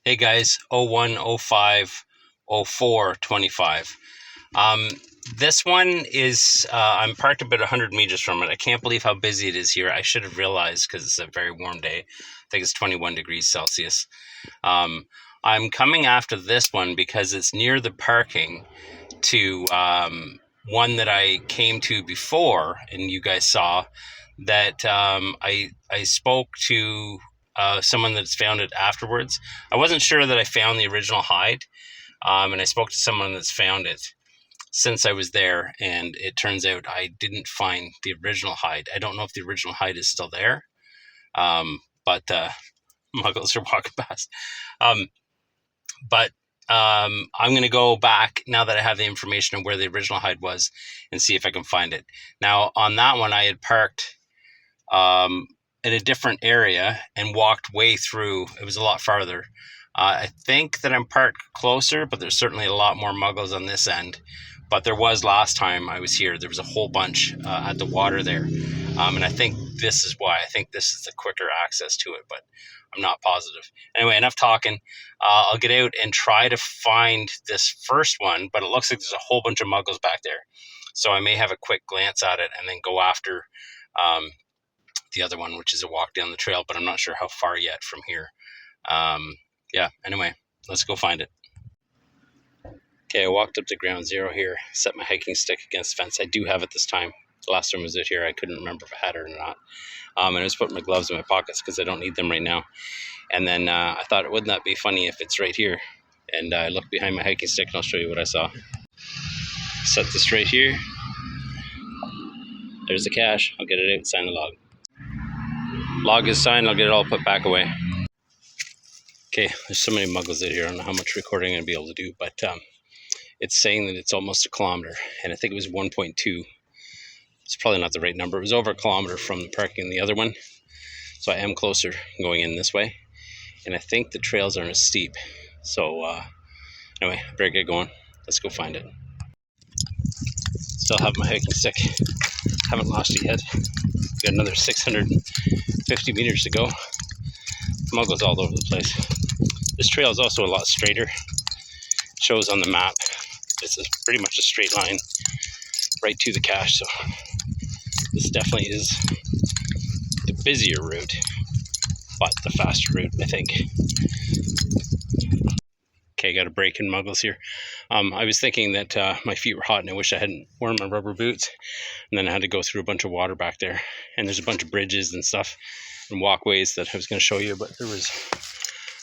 Hey guys, 01, 05, 04, 25. Um, this one is, I'm parked about 100 meters from it. I can't believe how busy it is here. I should have realized because it's a very warm day. I think it's 21 degrees Celsius. Um, I'm coming after this one because it's near the parking to one that I came to before, and you guys saw that I spoke to someone that's found it afterwards. I wasn't sure that I found the original hide, and I spoke to someone that's found it since I was there, and it turns out I didn't find the original hide. I don't know if the original hide is still there, but muggles are walking past. Um, but I'm going to go back now that I have the information of where the original hide was and see if I can find it. Now, on that one, I had parked in a different area and walked way through. It was a lot farther. I think that I'm parked closer, but there's certainly a lot more muggles on this end. But there was last time I was here. There was a whole bunch at the water there. And I think this is why. I think this is the quicker access to it, but I'm not positive. Anyway, enough talking. I'll get out and try to find this first one, but it looks like there's a whole bunch of muggles back there. So I may have a quick glance at it and then go after the other one, which is a walk down the trail, but I'm not sure how far yet from here. Yeah, anyway, let's go find it. Okay, I walked up to ground zero here, set my hiking stick against the fence. I do have it this time. The last time I was out here, I couldn't remember if I had it or not. And I just put my gloves in my pockets because I don't need them right now. And then I thought, wouldn't that be funny if it's right here? And I looked behind my hiking stick and I'll show you what I saw. Set this right here. There's the cache. I'll get it out and sign the log. Log is signed. I'll get it all put back away. Okay, there's so many muggles out here. I don't know how much recording I'm going to be able to do, but it's saying that it's almost a kilometer, and I think it was 1.2. It's probably not the right number. It was over a kilometer from the parking in the other one, so I am closer going in this way, and I think the trails aren't as steep. So anyway, I better get going. Let's go find it. Still have my hiking stick. Haven't lost it yet. Got another 650 meters to go. Muggles all over the place. This trail is also a lot straighter. It shows on the map. This is pretty much a straight line right to the cache. So this definitely is the busier route, but the faster route, I think. Okay, got a break in muggles here. I was thinking that my feet were hot and I wish I hadn't worn my rubber boots. And then I had to go through a bunch of water back there. And there's a bunch of bridges and stuff and walkways that I was going to show you, but there was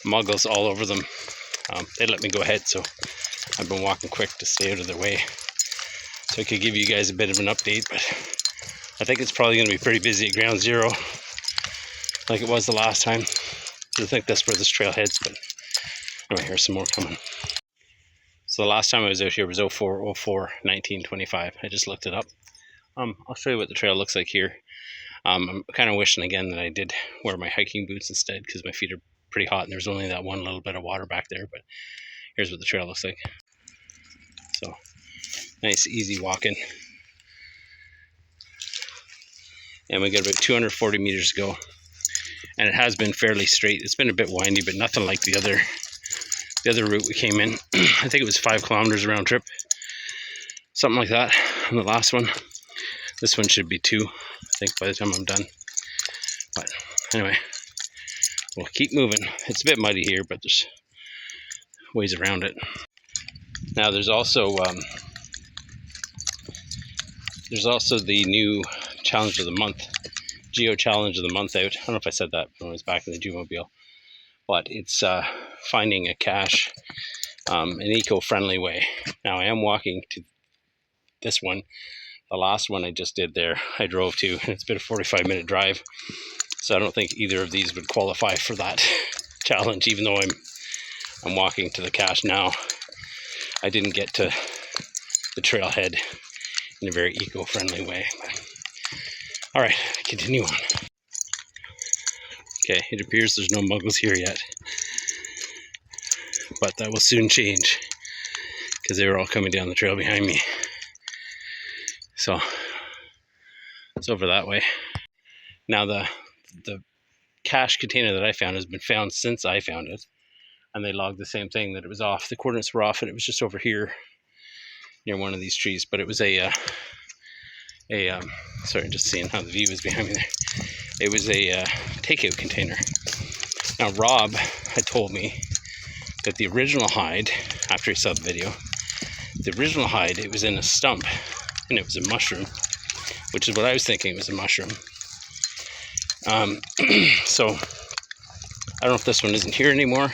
muggles all over them. They let me go ahead, so I've been walking quick to stay out of their way. So I could give you guys a bit of an update, but I think it's probably going to be pretty busy at ground zero like it was the last time. I think that's where this trail heads, but anyway, here's some more coming. So the last time I was out here was 04, 04, 19, 25. I just looked it up. I'll show you what the trail looks like here. I'm kind of wishing again that I did wear my hiking boots instead because my feet are pretty hot and there's only that one little bit of water back there, but here's what the trail looks like. So nice easy walking, and we got about 240 meters to go, and it has been fairly straight. It's been a bit windy, but nothing like the other route we came in. I think it was 5 kilometers round trip, something like that on the last one. This one should be 2, I think, by the time I'm done. But anyway, we'll keep moving. It's a bit muddy here, but there's ways around it. Now there's also the new challenge of the month, Geo challenge of the month out. I don't know if I said that when I was back in the Geomobile, but it's finding a cache an eco-friendly way. Now I am walking to this one. The last one I just did there, I drove to, and it's been a 45-minute drive. So I don't think either of these would qualify for that challenge, even though I'm walking to the cache now. I didn't get to the trailhead in a very eco-friendly way. All right, continue on. Okay, it appears there's no muggles here yet, but that will soon change because they were all coming down the trail behind me. So it's over that way. Now the cache container that I found has been found since I found it. and they logged the same thing, that it was off. The coordinates were off, and it was just over here near one of these trees. But it was sorry, just seeing how the view is behind me there. It was a takeout container. Now Rob had told me that the original hide, after he saw the video, the original hide, it was in a stump, and it was a mushroom, which is what I was thinking, it was a mushroom. So I don't know if this one isn't here anymore,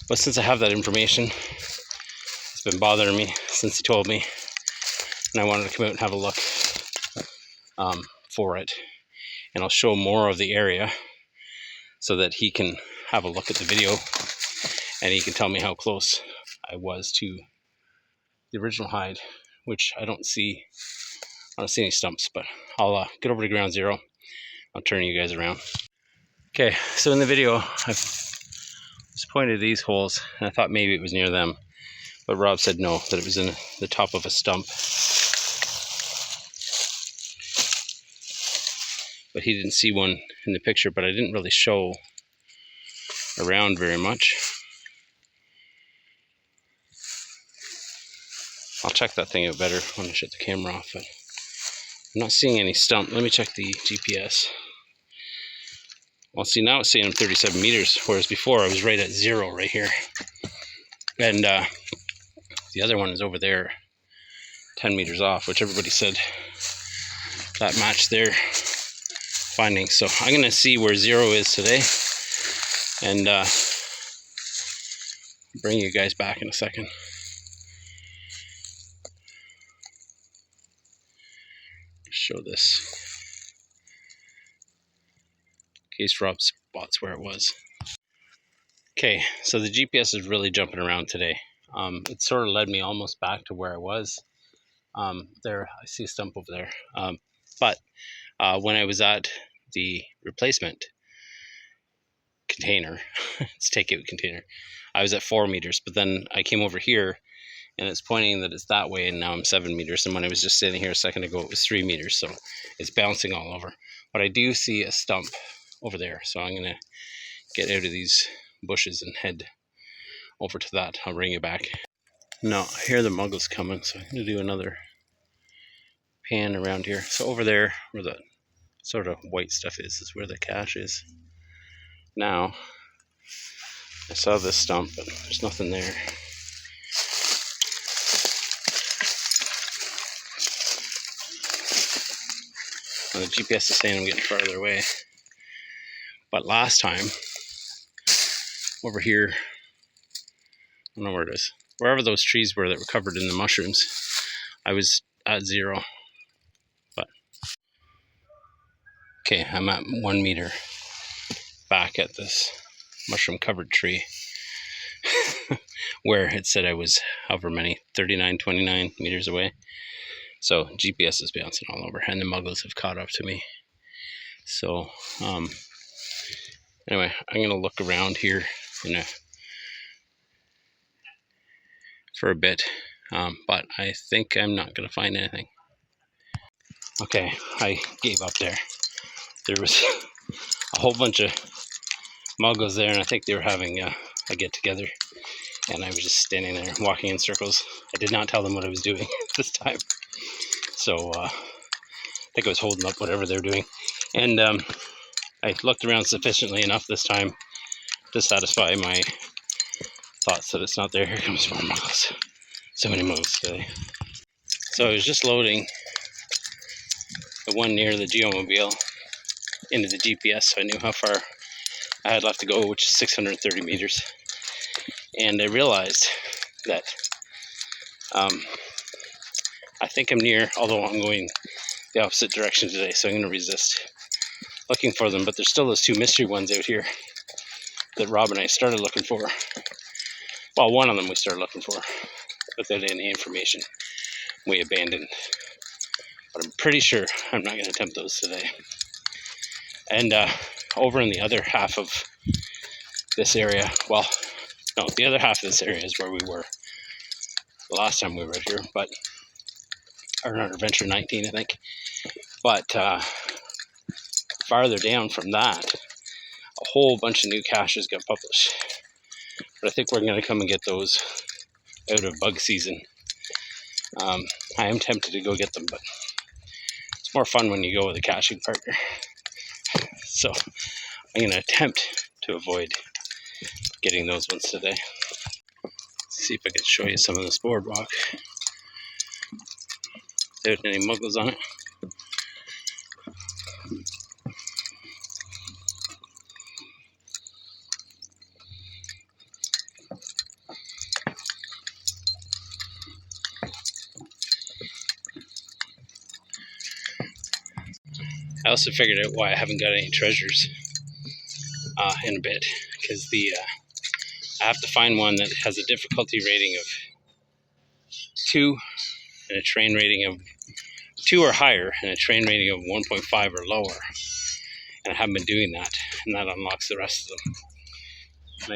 but since I have that information, it's been bothering me since he told me, and I wanted to come out and have a look for it. And I'll show more of the area so that he can have a look at the video and he can tell me how close I was to the original hide, which I don't see any stumps, but I'll get over to ground zero. I'll turn you guys around. Okay, so in the video, I've just pointed these holes, and I thought maybe it was near them, but Rob said no, that it was in the top of a stump. But he didn't see one in the picture, but I didn't really show around very much. I'll check that thing out better when I shut the camera off, but I'm not seeing any stump. Let me check the GPS. Well, see, now it's saying I'm 37 meters, whereas before I was right at 0 right here. And the other one is over there, 10 meters off, which everybody said that matched their findings. So I'm going to see where 0 is today and bring you guys back in a second. Show this in case Rob spots where it was. Okay, so the GPS is really jumping around today. It sort of led me almost back to where I was. There, I see a stump over there. But when I was at the replacement container, it's takeout container, I was at 4 meters, but then I came over here and it's pointing that it's that way, and now I'm 7 meters. And when I was just sitting here a second ago, it was 3 meters, so it's bouncing all over. But I do see a stump over there, so I'm gonna get out of these bushes and head over to that. I'll bring you back. No, I hear the muggles coming, so I'm gonna do another pan around here. So over there, where the sort of white stuff is where the cache is. Now, I saw this stump, but there's nothing there. Well, the GPS is saying I'm getting farther away. But last time, over here, I don't know where it is, wherever those trees were that were covered in the mushrooms, I was at 0. But okay, I'm at 1 meter back at this mushroom covered tree where it said I was however many, 39, 29 meters away. So GPS is bouncing all over, and the muggles have caught up to me. So anyway, I'm gonna look around here for a bit, but I think I'm not gonna find anything. Okay, I gave up there. There was a whole bunch of muggles there, and I think they were having a get together, and I was just standing there walking in circles. I did not tell them what I was doing this time, so I think I was holding up whatever they're doing, and I looked around sufficiently enough this time to satisfy my thoughts that it's not there. Here comes more muggles. So many muggles today. So I was just loading the one near the geomobile into the GPS, so I knew how far I had left to go, which is 630 meters. And I realized that I think I'm near, although I'm going the opposite direction today, so I'm going to resist looking for them. But there's still those 2 mystery ones out here that Rob and I started looking for. Well, one of them we started looking for without any information. We abandoned. But I'm pretty sure I'm not going to attempt those today. And over in the other half of this area, well, no, the other half of this area is where we were the last time we were here, but, or not, Adventure 19, I think. But farther down from that, a whole bunch of new caches got published. But I think we're going to come and get those out of bug season. I am tempted to go get them, but it's more fun when you go with a caching partner. So I'm going to attempt to avoid getting those ones today. Let's see if I can show you some of this boardwalk without any muggles on it. I also figured out why I haven't got any treasures in a bit, because I have to find one that has a difficulty rating of 2 and a train rating of 2 or higher and a train rating of 1.5 or lower, and I haven't been doing that, and that unlocks the rest of them. And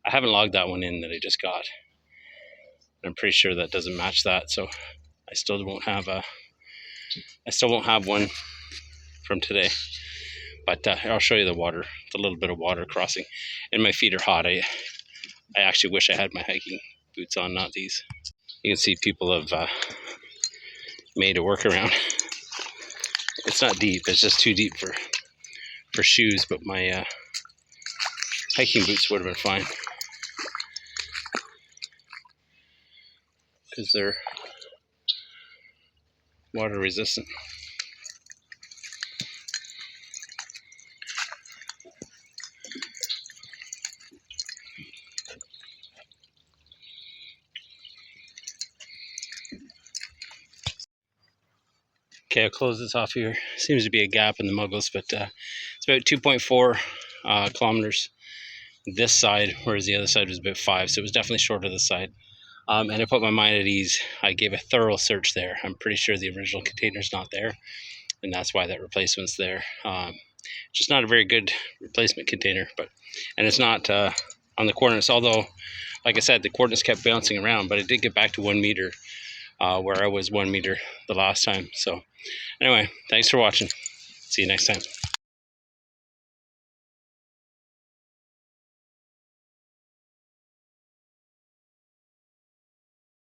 I haven't logged that one in that I just got. I'm pretty sure that doesn't match that, so I still won't have one from today. But I'll show you the little bit of water crossing, and my feet are hot. I actually wish I had my hiking boots on, not these. You can see people have made a workaround. It's not deep, it's just too deep for shoes, but my hiking boots would have been fine, because they're water resistant. Okay, I'll close this off here. Seems to be a gap in the muggles, but it's about 2.4 kilometers this side, whereas the other side was about 5, so it was definitely shorter this side. And I put my mind at ease. I gave a thorough search there. I'm pretty sure the original container's not there, and that's why that replacement's there. Just not a very good replacement container, and it's not on the coordinates, although, like I said, the coordinates kept bouncing around, but it did get back to 1 meter, where I was 1 meter the last time. So anyway, thanks for watching. See you next time.